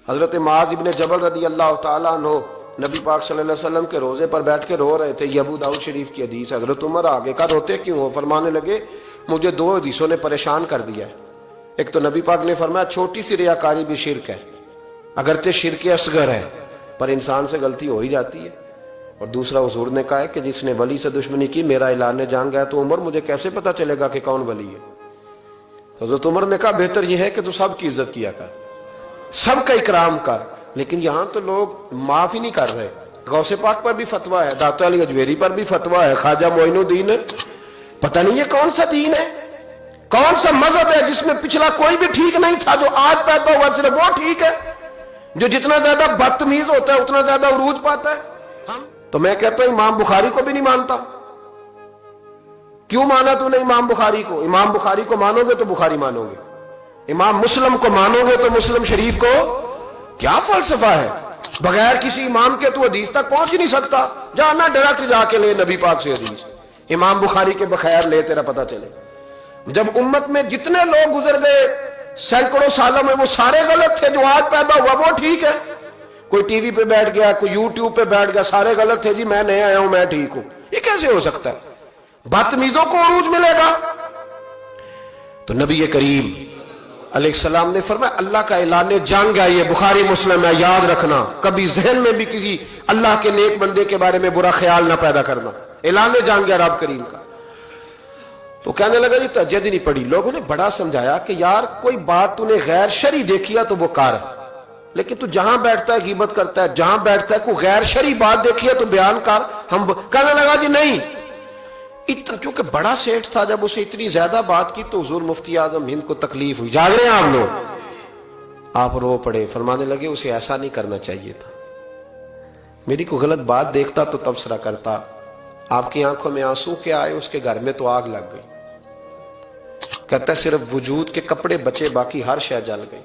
حضرت معاذ ابن جبل رضی اللہ تعالیٰ عنہ نبی پاک صلی اللہ علیہ وسلم کے روزے پر بیٹھ کے رو رہے تھے. یہ ابو داؤد شریف کی حدیث. حضرت عمر آگے کا روتے کیوں ہو؟ فرمانے لگے مجھے دو حدیثوں نے پریشان کر دیا ہے. ایک تو نبی پاک نے فرمایا چھوٹی سی ریاکاری بھی شرک ہے، اگرچہ شرک اصغر ہے پر انسان سے غلطی ہو ہی جاتی ہے. اور دوسرا حضور نے کہا ہے کہ جس نے ولی سے دشمنی کی میرا اعلان جان گیا. تو عمر مجھے کیسے پتا چلے گا کہ کون ولی ہے؟ حضرت عمر نے کہا بہتر یہ ہے کہ تو سب کی عزت کیا کر، سب کا اکرام کر. لیکن یہاں تو لوگ معاف ہی نہیں کر رہے. غوث پاک پر بھی فتویٰ ہے، داتا علی اجویری پر بھی فتویٰ ہے، خواجہ معین الدین. پتہ نہیں یہ کون سا دین ہے، کون سا مذہب ہے جس میں پچھلا کوئی بھی ٹھیک نہیں تھا، جو آج پیدا ہوا صرف وہ ٹھیک ہے، جو جتنا زیادہ بدتمیز ہوتا ہے اتنا زیادہ عروج پاتا ہے. تو میں کہتا ہوں امام بخاری کو بھی نہیں مانتا. کیوں مانا تو نے امام بخاری کو؟ امام بخاری کو مانو گے تو بخاری مانو گے، امام مسلم کو مانو گے تو مسلم شریف کو. کیا فلسفہ ہے؟ بغیر کسی امام کے تو حدیث تک پہنچ ہی نہیں سکتا. جانا ڈائریکٹ جا کے لے نبی پاک سے حدیث، امام بخاری کے بخیر لے تیرا پتہ چلے. جب امت میں جتنے لوگ گزر گئے سینکڑوں سالوں میں وہ سارے غلط تھے، جو آج پیدا ہوا وہ ٹھیک ہے. کوئی ٹی وی پہ بیٹھ گیا، کوئی یوٹیوب پہ بیٹھ گیا، سارے غلط تھے جی میں نیا آیا ہوں میں ٹھیک ہوں. یہ کیسے ہو سکتا ہے؟ بدتمیزوں کو عروج ملے گا. تو نبی کریم علیہ السلام نے فرمایا اللہ کا اعلان جنگ ہے، یہ بخاری مسلم ہے، یاد رکھنا. کبھی ذہن میں بھی کسی اللہ کے نیک بندے کے بارے میں برا خیال نہ پیدا کرنا. اعلان جنگ ہے رب کریم کا. تو کہنے لگا جی تہجد ہی نہیں پڑھی. لوگوں نے بڑا سمجھایا کہ یار کوئی بات تو نے غیر شرعی دیکھی ہے تو وہ کر، لیکن تو جہاں بیٹھتا ہے غیبت کرتا ہے، جہاں بیٹھتا ہے کوئی غیر شرعی بات دیکھی ہے تو بیان کر. ہم کہنے لگا جی نہیں. چونکہ بڑا سیٹ تھا، جب اسے اتنی زیادہ بات کی تو حضور مفتی اعظم ہند کو تکلیف ہوئی. جاگ رہے ہیں آپ لوگ؟ آپ رو پڑے، فرمانے لگے اسے ایسا نہیں کرنا چاہیے تھا. میری کوئی غلط بات دیکھتا تو تبصرہ کرتا. آپ کی آنکھوں میں آنسو کیا آئے؟ اس کے گھر میں تو آگ لگ گئی. کہتا ہے صرف وجود کے کپڑے بچے، باقی ہر شے جل گئی.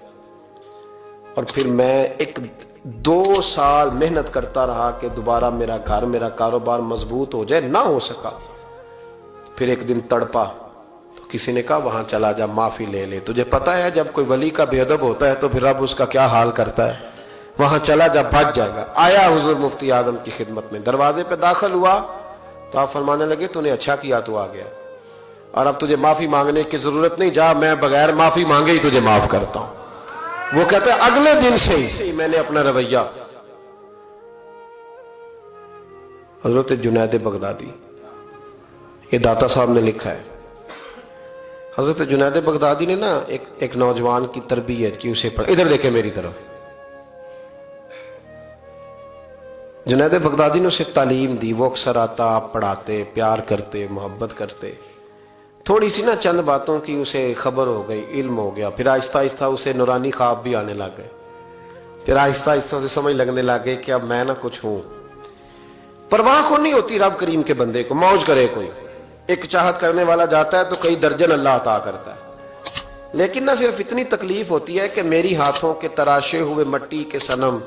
اور پھر میں 2 سال محنت کرتا رہا کہ دوبارہ میرا گھر میرا کاروبار مضبوط ہو جائے، نہ ہو سکا. پھر ایک دن تڑپا تو کسی نے کہا وہاں چلا جا معافی لے لے. تجھے پتا ہے جب کوئی ولی کا بے ادب ہوتا ہے تو پھر رب اس کا کیا حال کرتا ہے. وہاں چلا جا، بچ جائے گا. آیا حضور مفتی اعظم کی خدمت میں، دروازے پہ داخل ہوا تو آپ فرمانے لگے تو نے اچھا کیا تو آ گیا، اور اب تجھے معافی مانگنے کی ضرورت نہیں، جا میں بغیر معافی مانگے ہی تجھے معاف کرتا ہوں. وہ کہتا ہے اگلے دن سے ہی میں نے اپنا رویہ. حضرت جنید بغدادی، یہ داتا صاحب نے لکھا ہے. حضرت جنید بغدادی نے نا ایک نوجوان کی تربیت کی، اسے پڑھ. ادھر دیکھیں میری طرف. جنید بغدادی نے اسے تعلیم دی. وہ اکثر آتا، آپ پڑھاتے، پیار کرتے، محبت کرتے. تھوڑی سی نا چند باتوں کی اسے خبر ہو گئی، علم ہو گیا. پھر آہستہ آہستہ اسے نورانی خواب بھی آنے لگ گئے. پھر آہستہ آہستہ اسے سمجھ لگنے لگے کہ اب میں نہ کچھ ہوں. پرواہ کو نہیں ہوتی رب کریم کے بندے کو، موج کرے کوئی. ایک چاہت کرنے والا جاتا ہے تو کئی درجن اللہ عطا کرتا ہے. لیکن نہ صرف اتنی تکلیف ہوتی ہے کہ میری ہاتھوں کے تراشے ہوئے مٹی کے صنم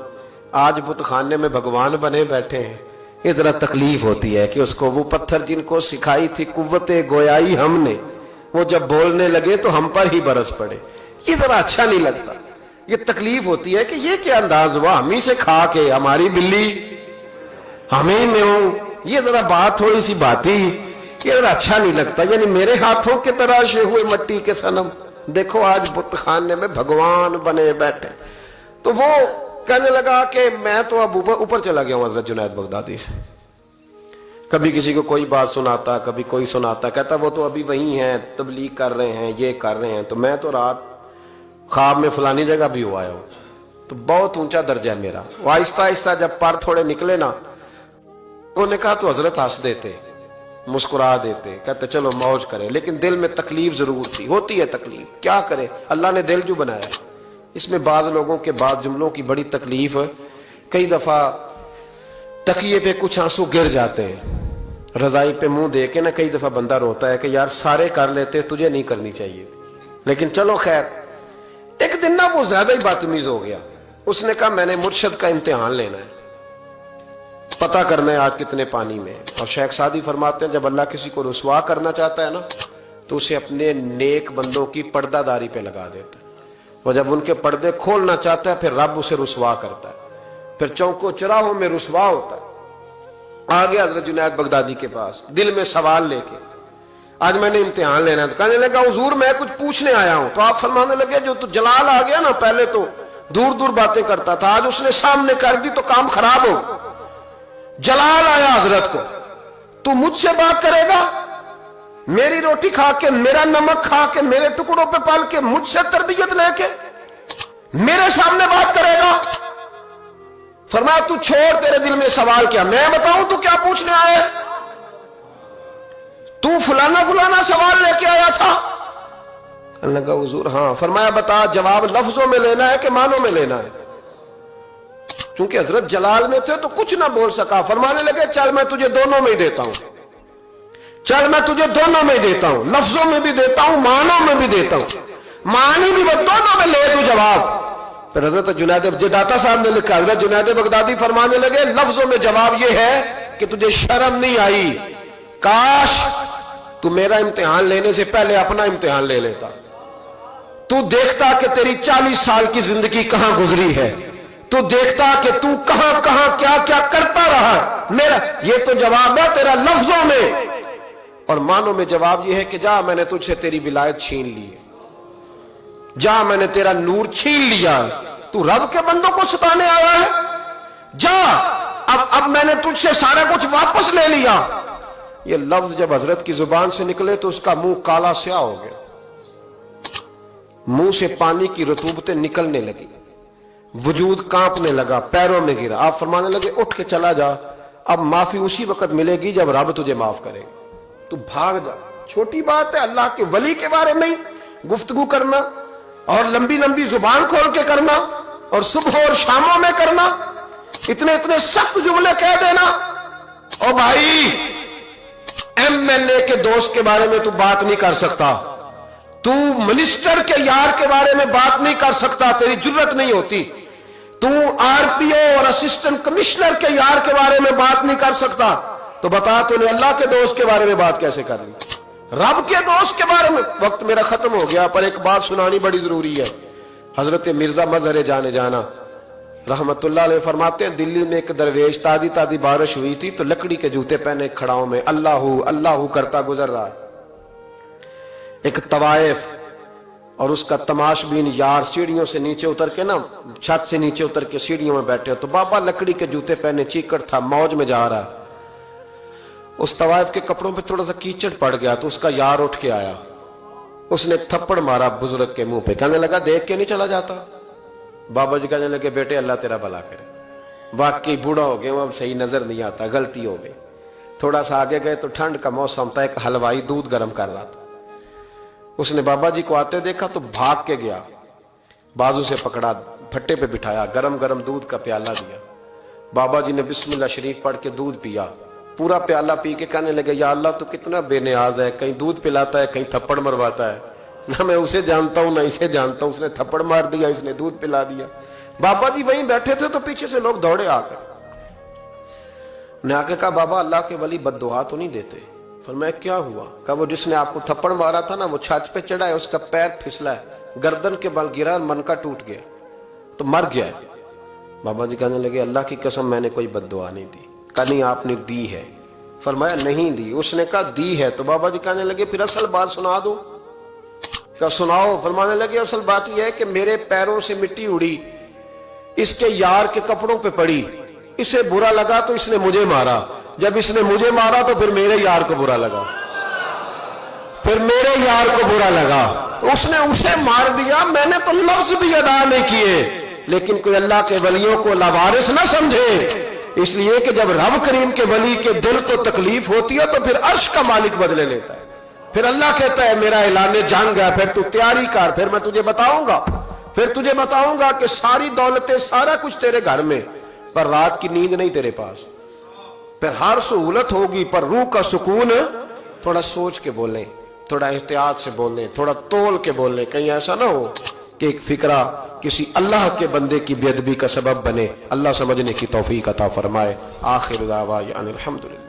آج بت خانے میں بھگوان بنے بیٹھے ہیں. یہ ذرا تکلیف ہوتی ہے کہ اس کو وہ پتھر جن کو سکھائی تھی قوت گویائی ہم نے، وہ جب بولنے لگے تو ہم پر ہی برس پڑے. یہ ذرا اچھا نہیں لگتا. یہ تکلیف ہوتی ہے کہ یہ کیا انداز ہوا، ہم ہی سے کھا کے ہماری بلی ہمیں میں ہوں. یہ ذرا بات تھوڑی سی باتیں، یہ ذرا اچھا نہیں لگتا. یعنی میرے ہاتھوں کے تراشے ہوئے مٹی کے صنم دیکھو آج بت خانے میں بھگوان بنے بیٹھے. تو وہ کہنے لگا کہ میں تو اب اوپر چلا گیا ہوں حضرت جنید بغدادی سے. کبھی کسی کو کوئی بات سناتا، کبھی کوئی سناتا، کہتا وہ تو ابھی وہی ہیں، تبلیغ کر رہے ہیں، یہ کر رہے ہیں. تو میں تو رات خواب میں فلانی جگہ بھی ہوا ہوں. تو بہت اونچا درجہ ہے میرا. وہ آہستہ آہستہ جب پر تھوڑے نکلے نا، انہوں نے کہا تو حضرت ہنس دیتے، مسکرا دیتے، کہتے چلو موج کرے. لیکن دل میں تکلیف ضرور تھی. ہوتی ہے تکلیف، کیا کرے، اللہ نے دل جو بنایا. اس میں بعض لوگوں کے بعض جملوں کی بڑی تکلیف ہے. کئی دفعہ تکیے پہ کچھ آنسو گر جاتے ہیں، رضائی پہ منہ دے کے نا کئی دفعہ بندہ روتا ہے کہ یار سارے کر لیتے، تجھے نہیں کرنی چاہیے. لیکن چلو خیر. ایک دن نا وہ زیادہ ہی بدتمیز ہو گیا. اس نے کہا میں نے مرشد کا امتحان لینا ہے، پتہ کرنا ہے آج کتنے پانی میں. اور شیخ سعدی فرماتے ہیں جب اللہ کسی کو رسوا کرنا چاہتا ہے نا تو اسے اپنے نیک بندوں کی پردہ داری پہ لگا دیتا ہے. وہ جب ان کے پردے کھولنا چاہتا ہے پھر رب اسے رسوا کرتا ہے، پھر چوکوں چراہوں میں رسوا ہوتا ہے۔ آ گیا حضرت جنید بغدادی کے پاس دل میں سوال لے کے، آج میں نے امتحان لینا ہے، تو کہنے لگا حضور میں کچھ پوچھنے آیا ہوں۔ تو آپ فرمانے لگے جو تو جلال آ گیا نا، پہلے تو دور دور باتیں کرتا تھا، آج اس نے سامنے کر دی تو کام خراب ہو۔ جلال آیا حضرت کو، تو مجھ سے بات کرے گا؟ میری روٹی کھا کے، میرا نمک کھا کے، میرے ٹکڑوں پہ پال کے، مجھ سے تربیت لے کے میرے سامنے بات کرے گا؟ فرمایا تو چھوڑ، تیرے دل میں سوال کیا، میں بتاؤں تو کیا پوچھنے آیا ہے؟ تو فلانا فلانا سوال لے کے آیا تھا؟ کہنے لگا حضور ہاں۔ فرمایا بتا، جواب لفظوں میں لینا ہے کہ معنوں میں لینا ہے؟ چونکہ حضرت جلال میں تھے تو کچھ نہ بول سکا۔ فرمانے لگے چل میں تجھے دونوں میں ہی دیتا ہوں، چل میں تجھے دونوں میں دیتا ہوں، لفظوں میں بھی دیتا ہوں، معنوں میں بھی دیتا ہوں، معنی بھی دونوں میں لے تو جواب۔ پھر حضرت جنید داتا صاحب نے لکھا، حضرت جنید بغدادی فرمانے لگے لفظوں میں جواب یہ ہے کہ تجھے شرم نہیں آئی، کاش تو میرا امتحان لینے سے پہلے اپنا امتحان لے لیتا، تو دیکھتا کہ تیری 40 سال کی زندگی کہاں گزری ہے، تو دیکھتا کہ تو کہاں کہاں کیا کیا کرتا رہا۔ میرا یہ تو جواب ہے تیرا لفظوں میں، اور معنوں میں جواب یہ ہے کہ جا میں نے تجھ سے تیری ولایت چھین لی ہے، جا میں نے تیرا نور چھین لیا ہے، تو رب کے بندوں کو ستانے آیا ہے، جا اب میں نے تجھ سے سارا کچھ واپس لے لیا۔ یہ لفظ جب حضرت کی زبان سے نکلے تو اس کا منہ کالا سیاہ ہو گیا، منہ سے پانی کی رطوبتیں نکلنے لگی، وجود کانپنے لگا، پیروں میں گرا۔ آپ فرمانے لگے اٹھ کے چلا جا، اب معافی اسی وقت ملے گی جب رب تجھے معاف کرے گا، تو بھاگ جا۔ چھوٹی بات ہے اللہ کے ولی کے بارے میں گفتگو کرنا، اور لمبی لمبی زبان کھول کے کرنا، اور صبح اور شاموں میں کرنا، اتنے اتنے سخت جملے کہہ دینا۔ او بھائی، ایم ایل اے کے دوست کے بارے میں تو بات نہیں کر سکتا، تو منسٹر کے یار کے بارے میں بات نہیں کر سکتا، تیری جرت نہیں ہوتی، تو آر پی او اور اسسٹنٹ کمشنر کے یار کے بارے میں بات نہیں کر سکتا، تو بتا تو نے اللہ کے دوست کے بارے میں بات کیسے کر لی؟ رب کے دوست کے بارے میں۔ وقت میرا ختم ہو گیا، پر ایک بات سنانی بڑی ضروری ہے۔ حضرت مرزا مظہر جانے جانا رحمت اللہ علیہ فرماتے ہیں دلی میں ایک درویش، تازی تازی بارش ہوئی تھی تو لکڑی کے جوتے پہنے کھڑاؤں میں اللہ اللہ کرتا گزر رہا۔ ایک طوائف اور اس کا تماش بین یار سیڑھیوں سے نیچے اتر کے نا، چھت سے نیچے اتر کے سیڑھیوں میں بیٹھے، تو بابا لکڑی کے جوتے پہنے چیکڑ تھا، موج میں جا رہا۔ اس طوائف کے کپڑوں پہ تھوڑا سا کیچڑ پڑ گیا تو اس کا یار اٹھ کے آیا، اس نے تھپڑ مارا بزرگ کے منہ پہ، کہنے لگا دیکھ کے نہیں چلا جاتا؟ بابا جی کہنے لگے بیٹے اللہ تیرا بھلا کرے، واقعی بوڑھا ہو گئے، اب صحیح نظر نہیں آتا، غلطی ہو گئی۔ تھوڑا سا آگے گئے تو ٹھنڈ کا موسم تھا، ایک حلوائی دودھ گرم کر رہا تھا، اس نے بابا جی کو آتے دیکھا تو بھاگ کے گیا، بازو سے پکڑا، پھٹے پہ بٹھایا، گرم گرم دودھ کا پیالہ دیا، بابا جی نے بسم اللہ شریف پڑھ کے دودھ پیا، پورا پیالہ پی کے کہنے لگے یا اللہ تو کتنا بے نیاز ہے، کہیں دودھ پلاتا ہے کہیں تھپڑ مرواتا ہے، نہ میں اسے جانتا ہوں نہ اسے جانتا ہوں، اس نے تھپڑ مار دیا، اس نے دودھ پلا دیا۔ بابا جی وہیں بیٹھے تھے تو پیچھے سے لوگ دوڑے آ کر، نے آ کے کہا بابا اللہ کے ولی بد دعا تو نہیں دیتے؟ فرمایا کیا ہوا؟ کہا وہ جس نے آپ کو تھپڑ مارا تھا نا وہ چھت پہ چڑھا ہے، اس کا پیر پھسلا ہے، گردن کے بل گرا، من کا ٹوٹ گیا تو مر گیا ہے۔ بابا جی کہنے لگے اللہ کی قسم میں نے کوئی بد دعا نہیں دی۔ کہا نہیں آپ نے دی ہے۔ فرمایا نہیں دی۔ اس نے کہا دی ہے۔ تو بابا جی کہنے لگے پھر اصل بات سنا دوں؟ کہا سناؤ۔ فرمانے لگے اصل بات یہ ہے کہ میرے پیروں سے مٹی اڑی، اس کے یار کے کپڑوں پہ پڑی، اسے برا لگا تو اس نے مجھے مارا، جب اس نے مجھے مارا تو پھر میرے یار کو برا لگا، پھر میرے یار کو برا لگا، اس نے اسے مار دیا، میں نے تو لفظ بھی ادا نہیں کیے۔ لیکن کوئی اللہ کے ولیوں کو لاوارث نہ سمجھے، اس لیے کہ جب رب کریم کے ولی کے دل کو تکلیف ہوتی ہے تو پھر عرش کا مالک بدلے لیتا ہے، پھر اللہ کہتا ہے میرا اعلان جنگ ہے، پھر تو تیاری کر، پھر میں تجھے بتاؤں گا کہ ساری دولتیں سارا کچھ تیرے گھر میں، پر رات کی نیند نہیں تیرے پاس، پھر ہر سہولت ہوگی پر روح کا سکون۔ تھوڑا سوچ کے بولیں، تھوڑا احتیاط سے بولیں، تھوڑا تول کے بولیں، کہیں ایسا نہ ہو کہ ایک فکرہ کسی اللہ کے بندے کی بے ادبی کا سبب بنے۔ اللہ سمجھنے کی توفیق عطا فرمائے۔ آخر دعوانا الحمدللہ۔